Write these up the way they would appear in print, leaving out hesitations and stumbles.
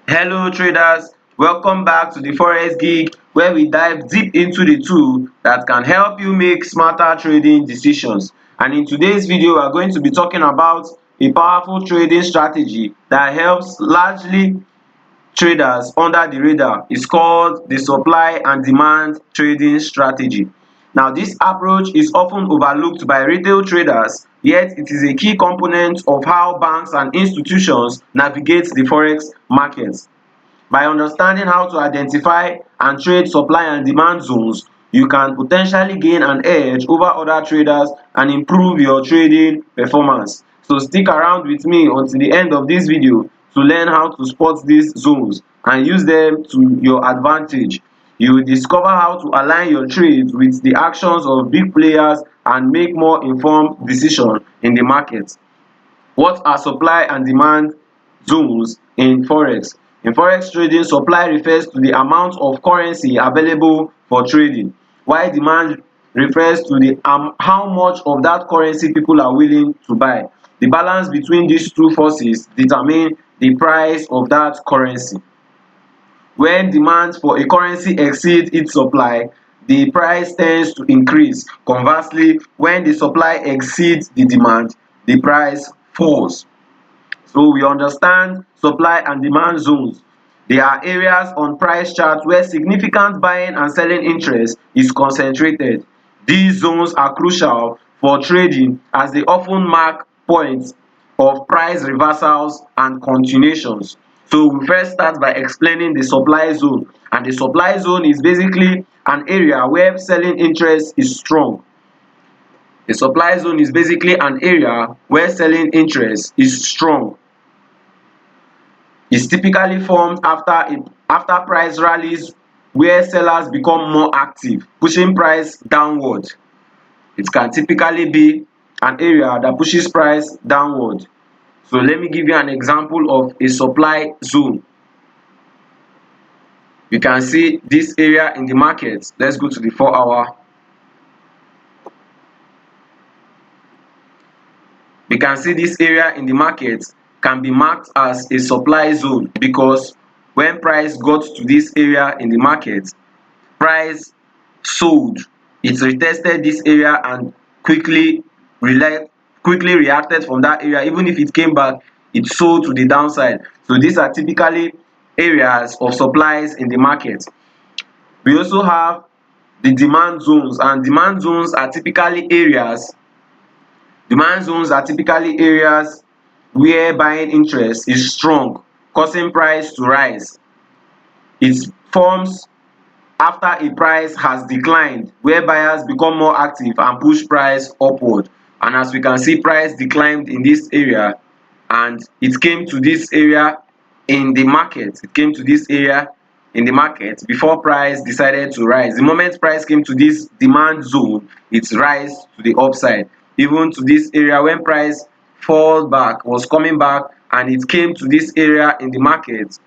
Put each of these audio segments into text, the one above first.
Hello traders, welcome back to the Forex Gig where we dive deep into the tool that can help you make smarter trading decisions. And in today's video, we are going to be talking about a powerful trading strategy that helps largely traders under the radar. It's called the supply and demand trading strategy. Now, this approach is often overlooked by retail traders, yet it is a key component of how banks and institutions navigate the forex market. By understanding how to identify and trade supply and demand zones, you can potentially gain an edge over other traders and improve your trading performance. So stick around with me until the end of this video to learn how to spot these zones and use them to your advantage. You will discover how to align your trades with the actions of big players and make more informed decisions in the market. What are supply and demand zones in forex? In forex trading, supply refers to the amount of currency available for trading, while demand refers to the how much of that currency people are willing to buy. The balance between these two forces determine the price of that currency. When demand for a currency exceeds its supply, the price tends to increase. Conversely, when the supply exceeds the demand, the price falls. So we understand supply and demand zones. They are areas on price chart where significant buying and selling interest is concentrated. These zones are crucial for trading as they often mark points of price reversals and continuations. So we first start by explaining the supply zone, and the supply zone is basically an area where selling interest is strong. The supply zone is basically an area where selling interest is strong. Is typically formed after price rallies where sellers become more active, pushing price downward. It can typically be an area that pushes price downward. So let me give you an example of a supply zone. You can see this area in the market. Let's go to the 4-hour. We can see this area in the market can be marked as a supply zone because when price got to this area in the market, price sold. It retested this area and quickly reacted from that area. Even if it came back, it sold to the downside. So these are typically areas of supplies in the market. We also have the demand zones, and demand zones are typically areas where buying interest is strong, causing price to rise. It forms after a price has declined, where buyers become more active and push price upward. And as we can see, price declined in this area and it came to this area in the market. It came to this area in the market before price decided to rise. The moment price came to this demand zone, it rise to the upside. Even to this area when price fall back, was coming back, and it came to this area in the market.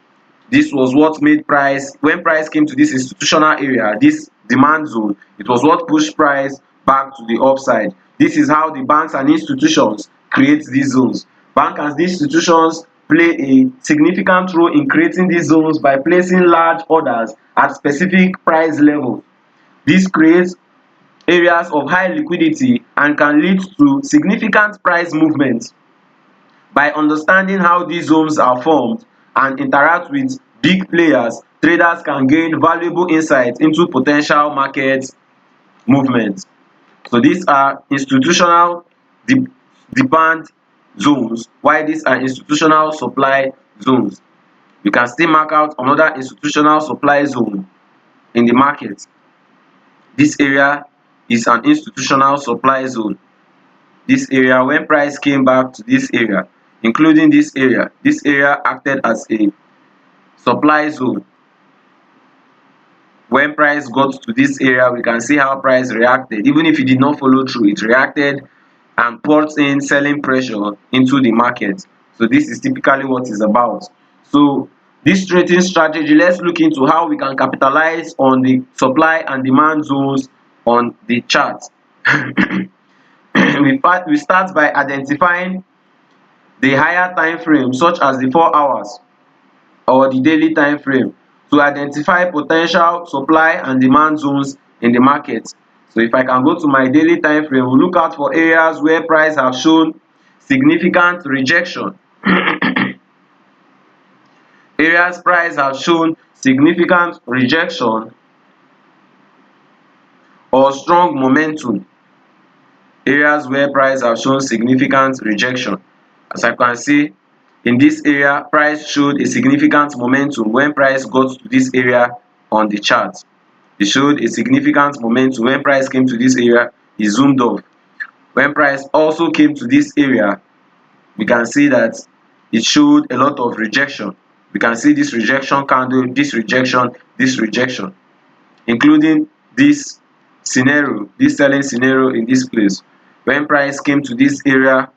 This was what made price, when price came to this institutional area, this demand zone, it was what pushed price back to the upside. This is how the banks and institutions create these zones. Banks and institutions play a significant role in creating these zones by placing large orders at specific price levels. This creates areas of high liquidity and can lead to significant price movement. By understanding how these zones are formed and interact with big players, traders can gain valuable insight into potential market movement. So these are institutional demand zones, while these are institutional supply zones. You can still mark out another institutional supply zone in the market. This area is an institutional supply zone. This area, when price came back to this area, including this area acted as a supply zone. When price got to this area, we can see how price reacted. Even if it did not follow through, it reacted and brought in selling pressure into the market. So this is typically what it's about. So this trading strategy, let's look into how we can capitalize on the supply and demand zones on the chart. We start by identifying the higher time frame such as the 4 hours or the daily time frame to identify potential supply and demand zones in the market. So if I can go to my daily time frame, we look out for areas where price have shown significant rejection. Areas price have shown significant rejection or strong momentum. Areas where price have shown significant rejection. As I can see, in this area, price showed a significant momentum when price got to this area on the chart. It showed a significant momentum when price came to this area, it zoomed off. When price also came to this area, we can see that it showed a lot of rejection. We can see this rejection candle, this rejection, including this scenario, this selling scenario in this place. When price came to this area,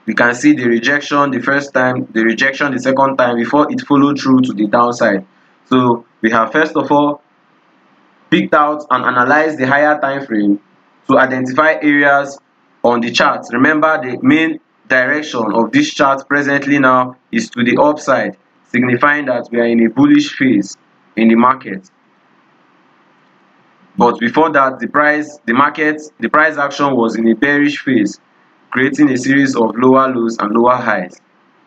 we can see the rejection the first time, the rejection the second time before it followed through to the downside. So we have first of all picked out and analyzed the higher time frame to identify areas on the chart. Remember, the main direction of this chart presently now is to the upside, signifying that we are in a bullish phase in the market. But before that, the price action was in a bearish phase, creating a series of lower lows and lower highs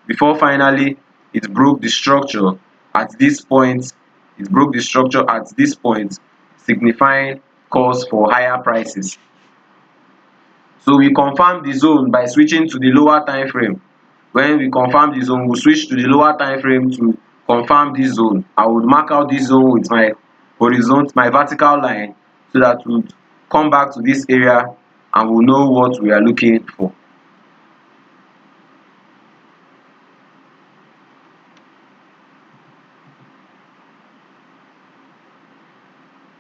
before finally it broke the structure at this point. It broke the structure at this point, signifying cause for higher prices. So we confirm the zone by switching to the lower time frame. When we confirm the zone, we switch to the lower time frame to confirm this zone. I would mark out this zone with my horizontal, my vertical line, so that we would come back to this area and we'll know what we are looking for.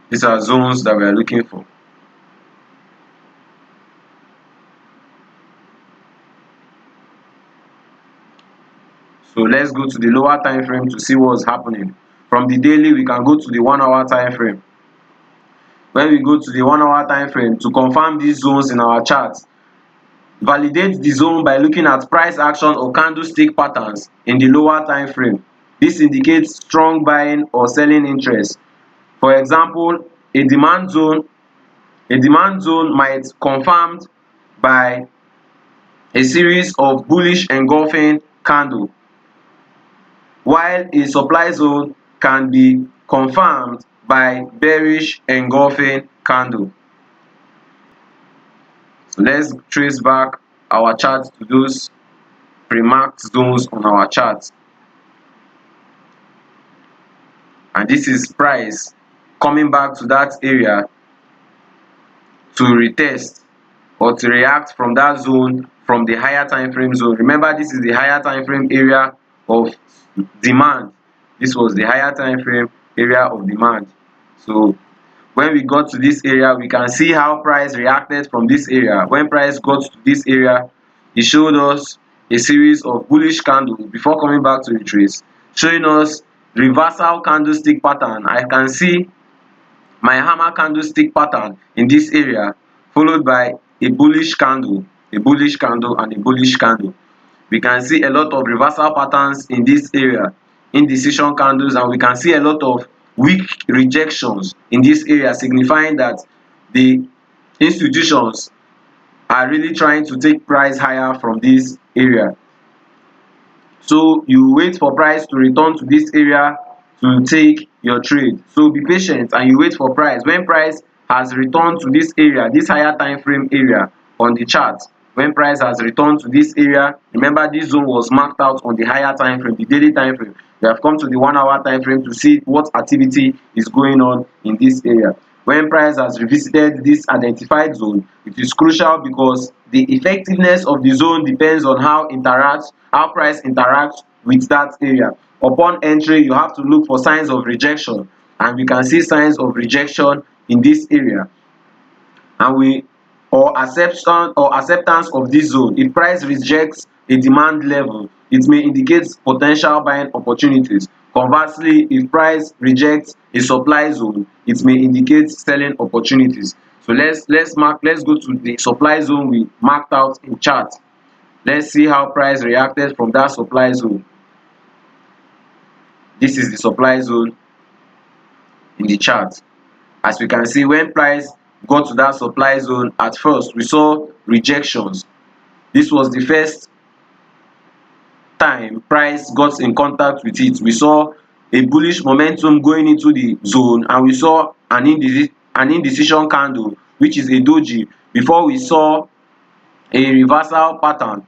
These are zones that we are looking for. So let's go to the lower time frame to see what's happening. From the daily, we can go to the 1 hour time frame. When we go to the 1 hour time frame to confirm these zones in our chart, validate the zone by looking at price action or candlestick patterns in the lower time frame. This indicates strong buying or selling interest. For example, a demand zone might confirmed by a series of bullish engulfing candle, while a supply zone can be confirmed by bearish engulfing candle. So let's trace back our chart to those pre-marked zones on our chart. And this is price coming back to that area to retest or to react from that zone, from the higher time frame zone. Remember, this is the higher time frame area of demand. This was the higher time frame area of demand. So when we got to this area, we can see how price reacted from this area. When price got to this area, it showed us a series of bullish candles before coming back to retrace, showing us reversal candlestick pattern. I can see my hammer candlestick pattern in this area, followed by a bullish candle, and a bullish candle. We can see a lot of reversal patterns in this area, indecision candles, and we can see a lot of weak rejections in this area, signifying that the institutions are really trying to take price higher from this area. So you wait for price to return to this area to take your trade. So be patient and you wait for price. When price has returned to this area, this higher time frame area on the chart, when price has returned to this area, remember this zone was marked out on the higher time frame, the daily time frame. We have come to the 1 hour time frame to see what activity is going on in this area. When price has revisited this identified zone, it is crucial because the effectiveness of the zone depends on how price interacts with that area. Upon entry, you have to look for signs of rejection, and we can see signs of rejection in this area, and acceptance of this zone. If price rejects a demand level, it may indicate potential buying opportunities. Conversely, if price rejects a supply zone, it may indicate selling opportunities. So let's go to the supply zone we marked out in chart. Let's see how price reacted from that supply zone. This is the supply zone in the chart. As we can see, when price got to that supply zone, at first we saw rejections. This was the first time price got in contact with it. We saw a bullish momentum going into the zone, and we saw an indecision candle, which is a doji, before we saw a reversal pattern.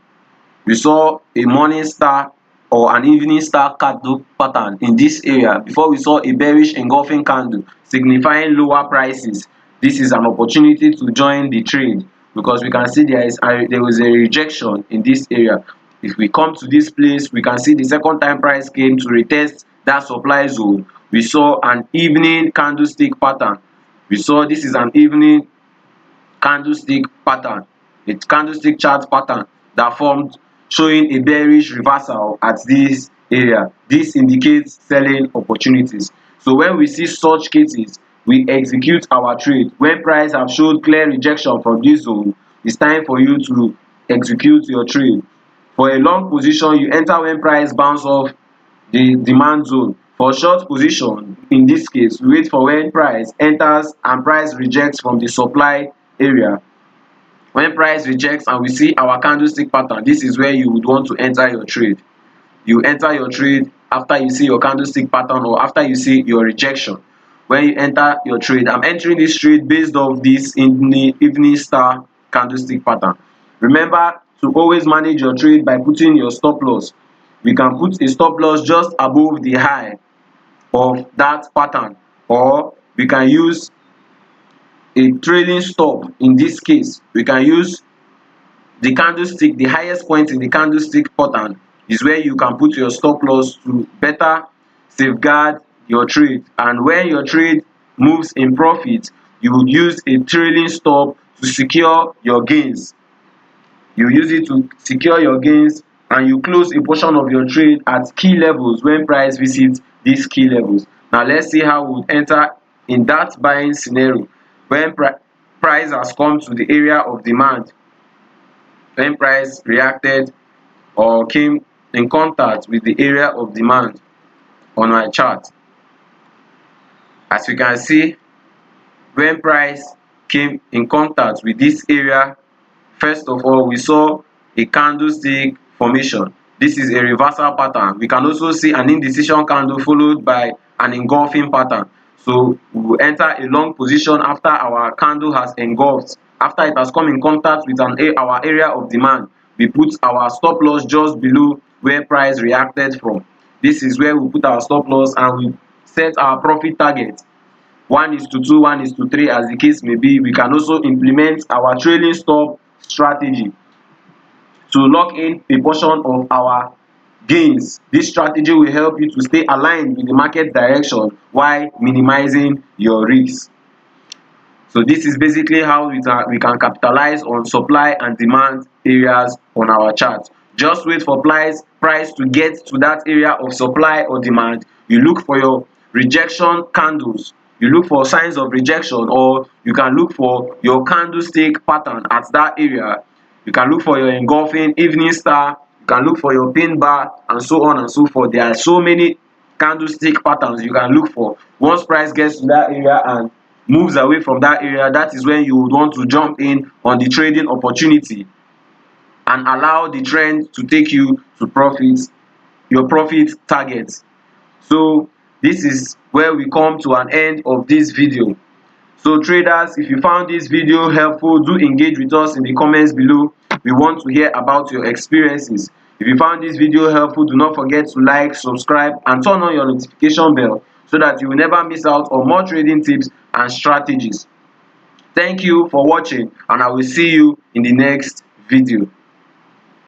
We saw a morning star or an evening star candle pattern in this area before we saw a bearish engulfing candle signifying lower prices. This is an opportunity to join the trade, because we can see there was a rejection in this area. If we come to this place, we can see the second time price came to retest that supply zone. We saw an evening candlestick pattern. We saw this is an evening candlestick pattern, a candlestick chart pattern that formed, showing a bearish reversal at this area. This indicates selling opportunities. So when we see such cases, we execute our trade. When price have showed clear rejection from this zone, it's time for you to execute your trade. For a long position, you enter when price bounce off the demand zone. For short position, in this case, we wait for when price enters and price rejects from the supply area. When price rejects and we see our candlestick pattern, this is where you would want to enter your trade. You enter your trade after you see your candlestick pattern or after you see your rejection. When you enter your trade, I'm entering this trade based off this evening star candlestick pattern. Remember to always manage your trade by putting your stop loss. We can put a stop loss just above the high of that pattern, or we can use a trailing stop. In this case, we can use the candlestick. The highest point in the candlestick pattern is where you can put your stop loss to better safeguard your trade. And when your trade moves in profit, you would use a trailing stop to secure your gains. You use it to secure your gains, and you close a portion of your trade at key levels when price visits these key levels. Now let's see how we would enter in that buying scenario. When price has come to the area of demand, when price reacted or came in contact with the area of demand on my chart. As you can see, when price came in contact with this area, first of all, we saw a candlestick formation. This is a reversal pattern. We can also see an indecision candle followed by an engulfing pattern. So we will enter a long position after our candle has engulfed. After it has come in contact with our area of demand, we put our stop loss just below where price reacted from. This is where we put our stop loss, and we set our profit target. 1:2, 1:3, as the case may be. We can also implement our trailing stop strategy to lock in a portion of our gains. This strategy will help you to stay aligned with the market direction while minimizing your risks. So this is basically how we can capitalize on supply and demand areas on our chart. Just wait for price to get to that area of supply or demand. You look for your rejection candles. You look for signs of rejection, or you can look for your candlestick pattern at that area. You can look for your engulfing evening star. You can look for your pin bar, and so on and so forth. There are so many candlestick patterns you can look for. Once price gets to that area and moves away from that area, that is when you would want to jump in on the trading opportunity and allow the trend to take you to your profit target. So this is where we come to an end of this video. So traders, if you found this video helpful, do engage with us in the comments below. We want to hear about your experiences. If you found this video helpful, do not forget to like, subscribe, and turn on your notification bell so that you will never miss out on more trading tips and strategies. Thank you for watching, and I will see you in the next video.